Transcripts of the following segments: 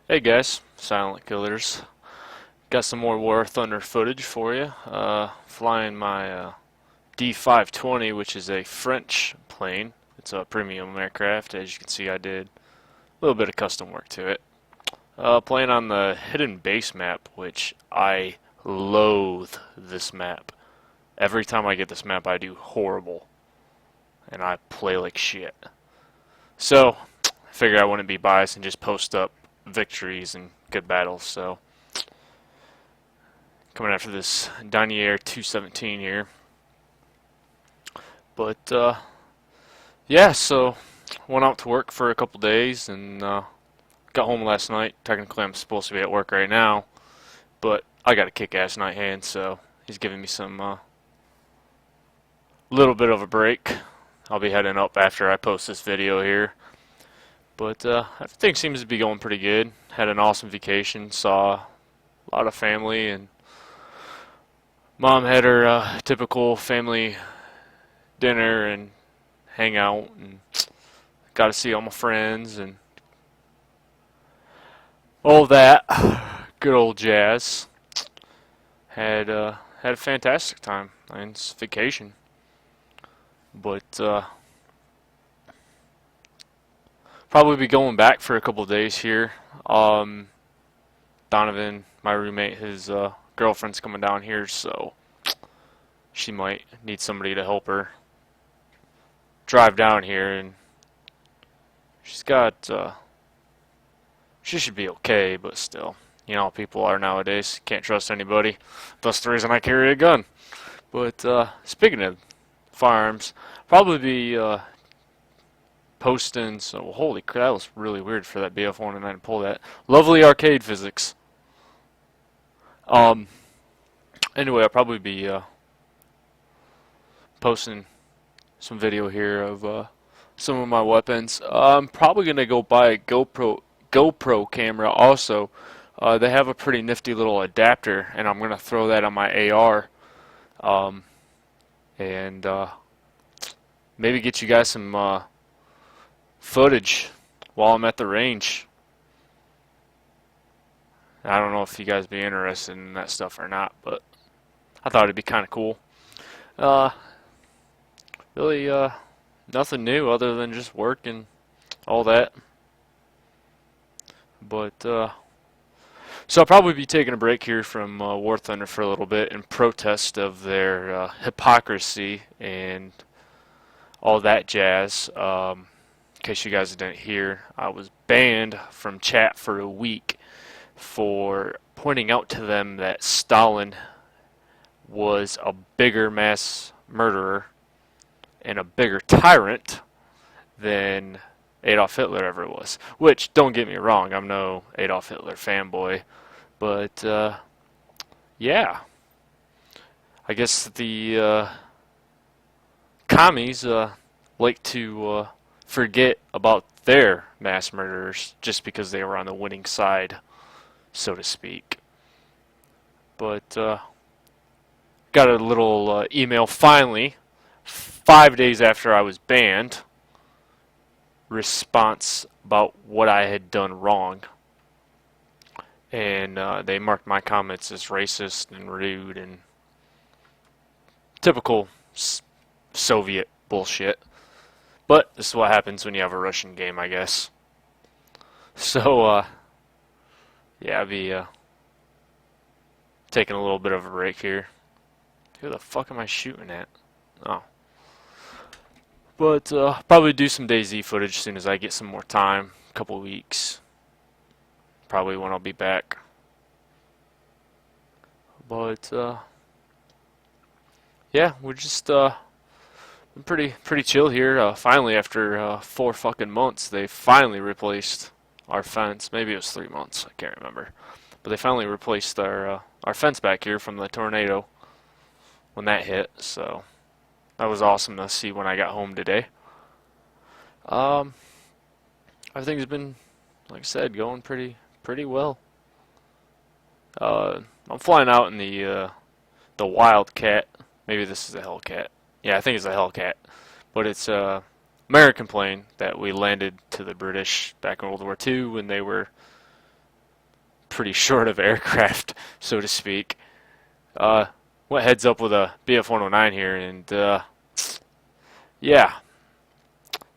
Hey guys, Silent Killers. Got some more War Thunder footage for you. Flying my D520, which is a French plane. It's a premium aircraft. As you can see, I did a little bit of custom work to it. Playing on the hidden base map, which I loathe this map. Every time I get this map, I do horrible, and I play like shit. So, I figured I wouldn't be biased and just post up victories and good battles. So, coming after this Denier 217 here. But yeah, so went out to work for a couple days and got home last night. Technically, I'm supposed to be at work right now, but I got a kick-ass night hand, so he's giving me some little bit of a break. I'll be heading up after I post this video here. But everything seems to be going pretty good. Had an awesome vacation. Saw a lot of family, and Mom had her typical family dinner and hang out, and got to see all my friends and all that good old jazz. Had a fantastic time. It's vacation, but probably be going back for a couple days here. Donovan, my roommate, his girlfriend's coming down here, so she might need somebody to help her drive down here, and she's got she should be okay, but still, you know how people are nowadays. Can't trust anybody. That's the reason I carry a gun. But speaking of firearms, probably be posting. So holy crap, that was really weird for that BF-109 to pull that. Lovely arcade physics. Um. Anyway, I'll probably be posting some video here of some of my weapons. I'm probably gonna go buy a GoPro camera also. They have a pretty nifty little adapter, and I'm gonna throw that on my AR, and maybe get you guys some footage while I'm at the range. I don't know if you guys be interested in that stuff or not, but I thought it'd be kind of cool. Uh, really, nothing new other than just work and all that. But so I'll probably be taking a break here from War Thunder for a little bit in protest of their hypocrisy and all that jazz. In case you guys didn't hear, I was banned from chat for a week for pointing out to them that Stalin was a bigger mass murderer and a bigger tyrant than Adolf Hitler ever was. Which, don't get me wrong, I'm no Adolf Hitler fanboy, but yeah, I guess the commies like to forget about their mass murderers just because they were on the winning side, so to speak. But got a little email finally, 5 days after I was banned, response about what I had done wrong. And they marked my comments as racist and rude and typical Soviet bullshit. But this is what happens when you have a Russian game, I guess. So, yeah, I'll be taking a little bit of a break here. Who the fuck am I shooting at? Oh. But probably do some DayZ footage as soon as I get some more time. A couple weeks. Probably when I'll be back. But yeah, we're just pretty chill here. Finally, after 4 fucking months, they finally replaced our fence. Maybe it was 3 months. I can't remember. But they finally replaced our fence back here from the tornado when that hit. So that was awesome to see when I got home today. Everything's been, like I said, going pretty well. I'm flying out in the Wildcat. Maybe this is a Hellcat. Yeah, I think it's a Hellcat. But it's a American plane that we landed to the British back in World War II when they were pretty short of aircraft, so to speak. Went heads up with a BF-109 here, and yeah,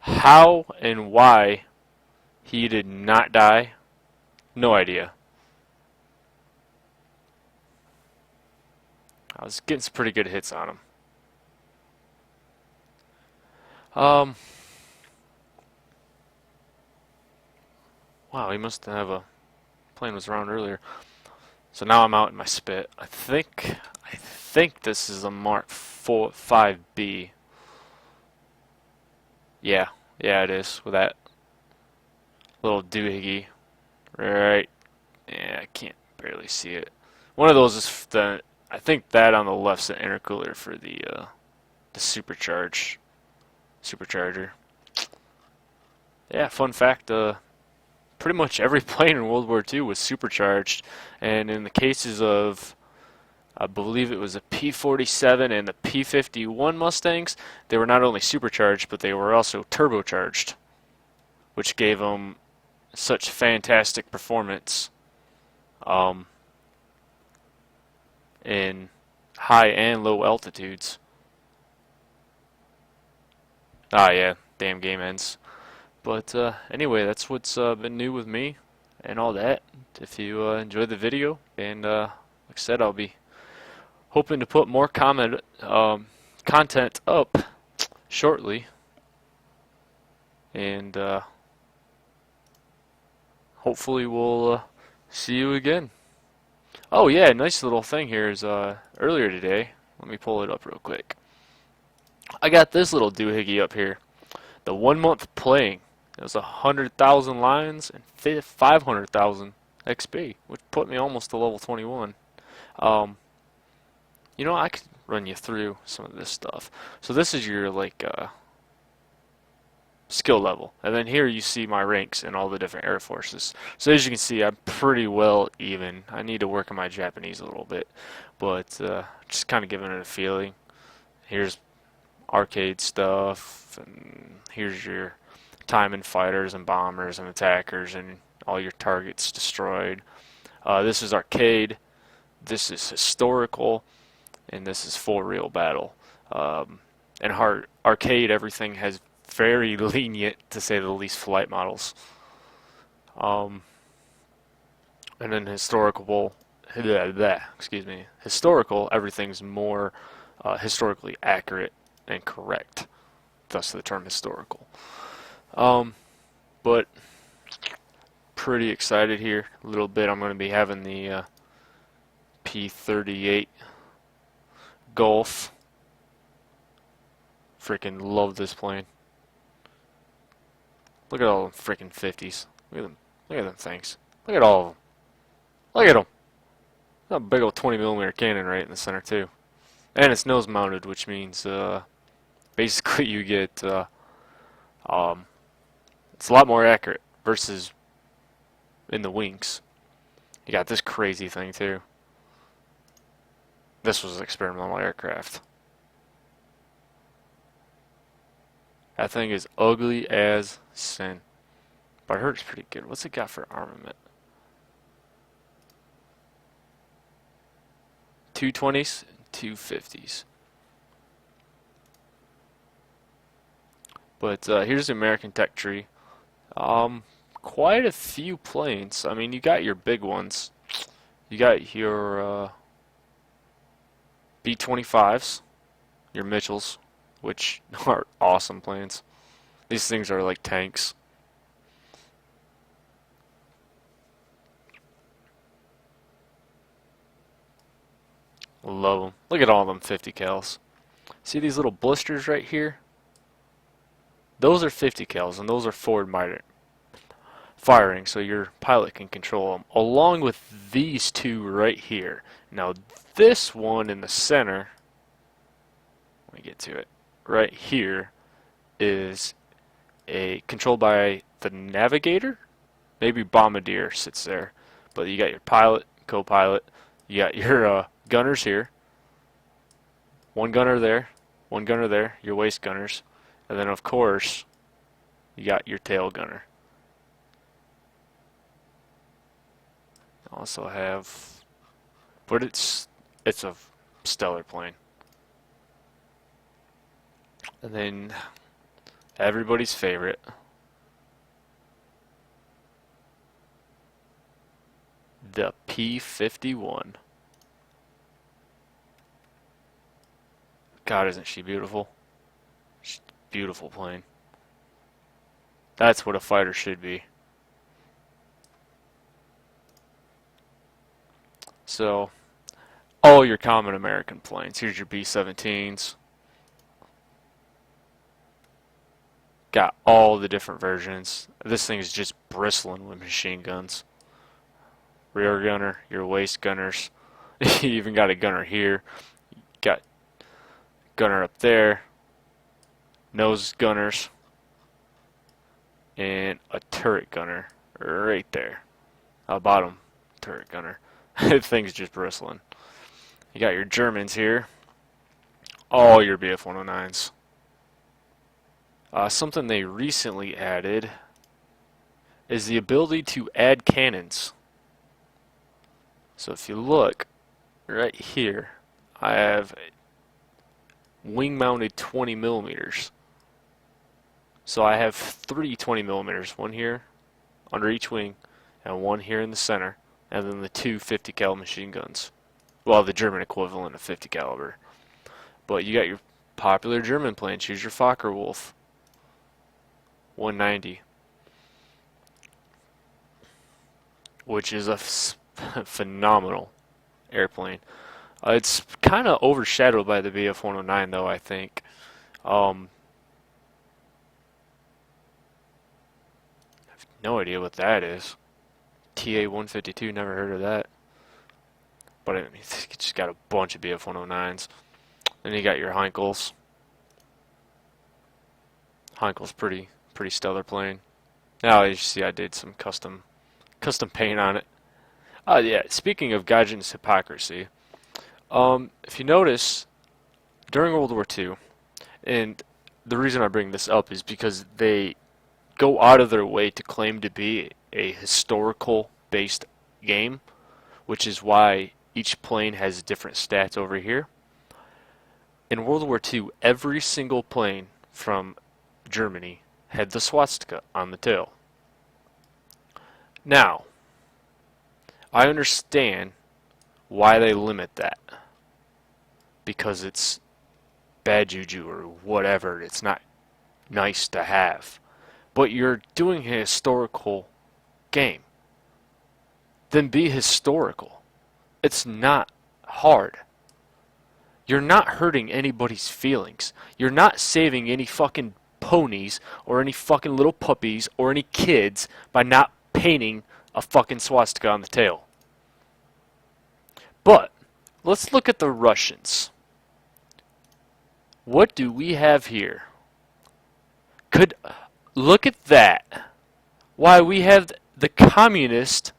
how and why he did not die, no idea. I was getting some pretty good hits on him. Wow, he must have a plane was around earlier. So now I'm out in my spit. I think this is a Mark 5B. Yeah, yeah, it is with that little doohickey. Right. Yeah, I can't barely see it. One of those is the. I think that on the left's the intercooler for the supercharger. Yeah, fun fact. Pretty much every plane in World War II was supercharged, and in the cases of, I believe it was a P-47 and the P-51 Mustangs, they were not only supercharged, but they were also turbocharged, which gave them such fantastic performance in high and low altitudes. Ah, yeah, damn game ends. But anyway, that's what's been new with me and all that. If you enjoyed the video, and like I said, I'll be hoping to put more content up shortly, and hopefully we'll see you again. Oh yeah, nice little thing here is earlier today. Let me pull it up real quick. I got this little doohickey up here. The 1 month playing. It was 100,000 lines and 500,000 XP, which put me almost to level 21. You know, I could run you through some of this stuff. So this is your like skill level, and then here you see my ranks in all the different air forces. So as you can see, I'm pretty well even. I need to work on my Japanese a little bit, but just kind of giving it a feeling. Here's arcade stuff, and here's your timing fighters and bombers and attackers and all your targets destroyed. This is arcade, this is historical, and this is full real battle. And arcade, everything has very lenient, to say the least, flight models. And then historical, everything's more historically accurate and correct, thus the term historical. But pretty excited here. A little bit. I'm going to be having the P-38 Golf. Freaking love this plane. Look at all them freaking 50s. Look at them. Look at them things. Look at all of them. Look at them. A big old 20mm cannon right in the center too. And it's nose mounted, which means basically you get it's a lot more accurate versus in the wings. You got this crazy thing too. This was an experimental aircraft. That thing is ugly as sin. But I heard it's pretty good. What's it got for armament? 220s and 250s. But here's the American tech tree. Quite a few planes. I mean, you got your big ones. You got your B-25s, your Mitchells, which are awesome planes. These things are like tanks. Love them. Look at all them 50 cals. See these little blisters right here? Those are 50 cals, and those are forward firing, so your pilot can control them, along with these two right here. Now, this one in the center, let me get to it, right here, is controlled by the navigator. Maybe bombardier sits there, but you got your pilot, co-pilot, you got your gunners here, one gunner there, your waist gunners, and then of course you got your tail gunner. also have, but it's a stellar plane. And then everybody's favorite, the P-51. God, isn't she beautiful? She's a beautiful plane. That's what a fighter should be. So, all your common American planes. Here's your B-17s. Got all the different versions. This thing is just bristling with machine guns. Rear gunner, your waist gunners. You even got a gunner here. Got gunner up there. Nose gunners. And a turret gunner right there. A bottom turret gunner. The thing's just bristling. You got your Germans here. All your BF-109s. Something they recently added is the ability to add cannons. So if you look right here, I have wing mounted 20 millimeters. So I have 3 20 millimeters, one here under each wing and one here in the center, and then the 2 50 cal machine guns. Well, the German equivalent of 50 caliber. But you got your popular German plane. Choose your Fokker Wolf 190, which is a phenomenal airplane. It's kind of overshadowed by the BF-109 though, I think. I have no idea what that is. TA-152, never heard of that. But I mean, it's just got a bunch of BF-109s. Then you got your Heinkels. Heinkels pretty stellar plane. Now you see I did some custom paint on it. Yeah, speaking of Gaijin's hypocrisy, if you notice, during World War II, and the reason I bring this up is because they go out of their way to claim to be a historical-based game, which is why each plane has different stats over here. In World War II, every single plane from Germany had the swastika on the tail. Now, I understand why they limit that. Because it's bad juju or whatever. It's not nice to have. But you're doing a historical game. Then be historical. It's not hard. You're not hurting anybody's feelings. You're not saving any fucking ponies or any fucking little puppies or any kids by not painting a fucking swastika on the tail. But let's look at the Russians. What do we have here? Look at that. Why, we have the communist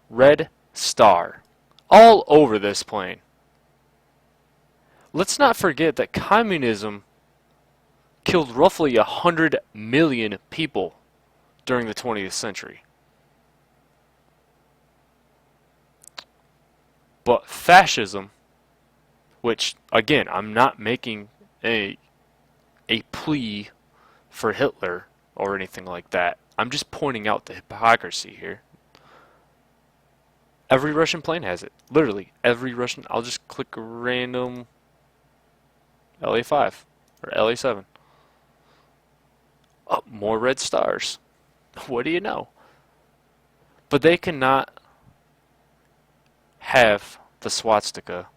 red star all over this plane. Let's not forget that communism killed roughly 100 million people during the 20th century. But fascism, which again, I'm not making a plea for Hitler or anything like that. I'm just pointing out the hypocrisy here. Every Russian plane has it. Literally, every Russian. I'll just click a random LA-5 or LA-7. Oh, more red stars. What do you know? But they cannot have the swastika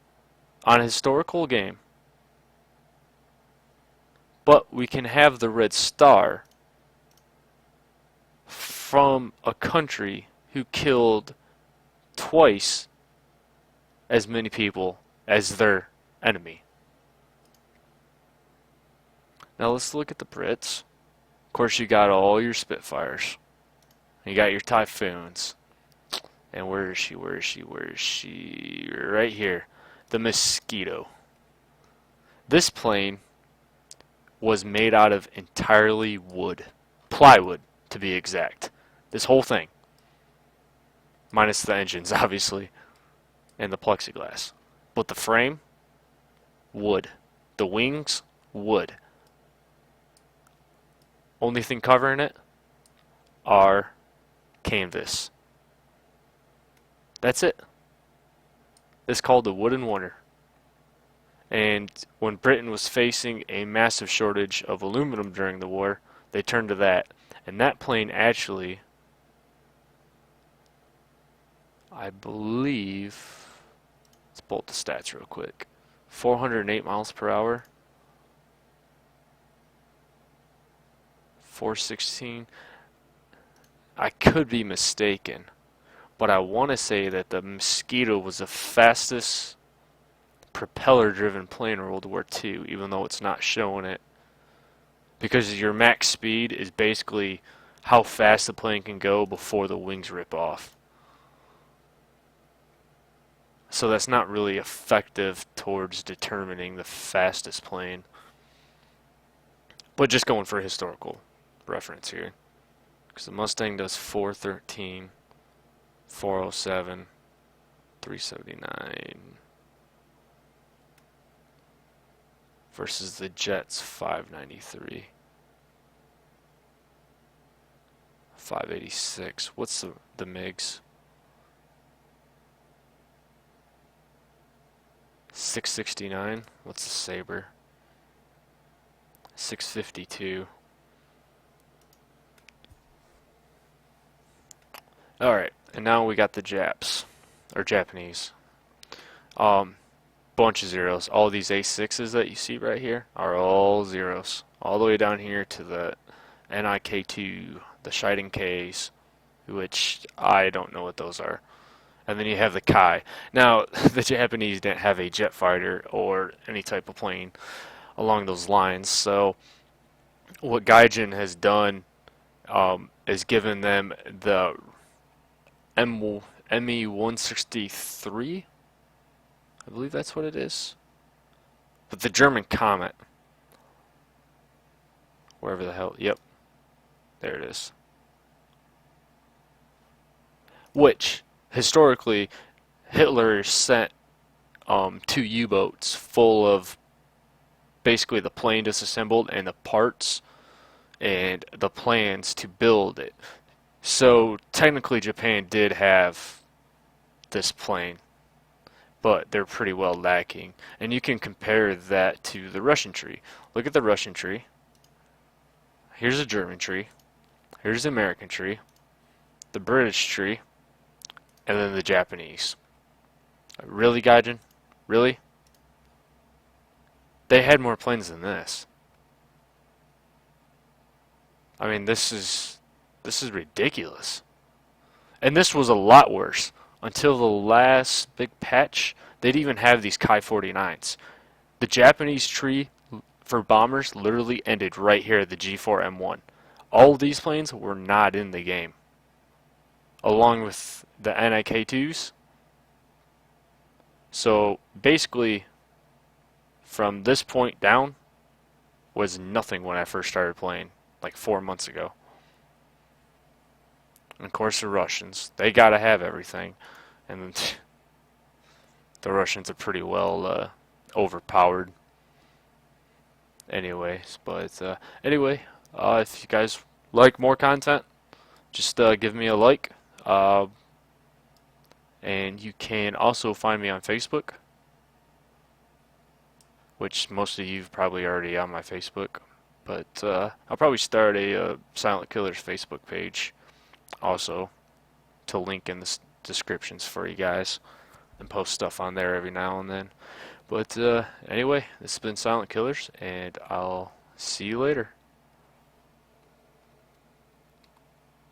on a historical game. But we can have the red star from a country who killed twice as many people as their enemy. Now let's look at the Brits. Of course, you got all your Spitfires. You got your Typhoons. And where is she? Where is she? Where is she? Right here. The Mosquito. This plane was made out of entirely wood. Plywood, to be exact. This whole thing. minus the engines, obviously, and the plexiglass. But the frame, wood. The wings, wood. Only thing covering it are canvas. That's it. It's called the Wooden Wonder. And when Britain was facing a massive shortage of aluminum during the war, they turned to that. And that plane actually, I believe, let's bolt the stats real quick. 408 miles per hour. 416. I could be mistaken, but I want to say that the Mosquito was the fastest propeller-driven plane in World War II, even though it's not showing it. Because your max speed is basically how fast the plane can go before the wings rip off. So that's not really effective towards determining the fastest plane. But just going for historical reference here. Because the Mustang does 413, 407, 379 versus the Jet's 593, 586. What's the MiGs? 669. What's the Sabre? 652. Alright, and now we got the Japs, or Japanese. Bunch of zeros. All these A6s that you see right here are all zeros. All the way down here to the NIK2, the Shiden Ks, which I don't know what those are. And then you have the Kai. Now, the Japanese didn't have a jet fighter or any type of plane along those lines, so what Gaijin has done is given them the ME-163, I believe that's what it is. But the German Comet, wherever the hell, yep, there it is. Which, historically, Hitler sent 2 U-boats full of basically the plane disassembled and the parts and the plans to build it. So technically Japan did have this plane, but they're pretty well lacking. And you can compare that to the Russian tree. Look at the Russian tree. Here's a German tree. Here's the American tree. The British tree. And then the Japanese. Really, Gaijin? Really? They had more planes than this. I mean, this is ridiculous. And this was a lot worse. Until the last big patch, they'd even have these Kai 49s. The Japanese tree for bombers literally ended right here at the G4M1. All of these planes were not in the game. Along with the NIK2s. So basically, from this point down, was nothing when I first started playing, like 4 months ago. And of course the Russians, they gotta have everything. And the Russians are pretty well overpowered. Anyways, but anyway, if you guys like more content, just give me a like. And you can also find me on Facebook, which most of you probably already on my Facebook. But I'll probably start a Silent Killers Facebook page also to link in the descriptions for you guys and post stuff on there every now and then. But anyway, this has been Silent Killers, and I'll see you later.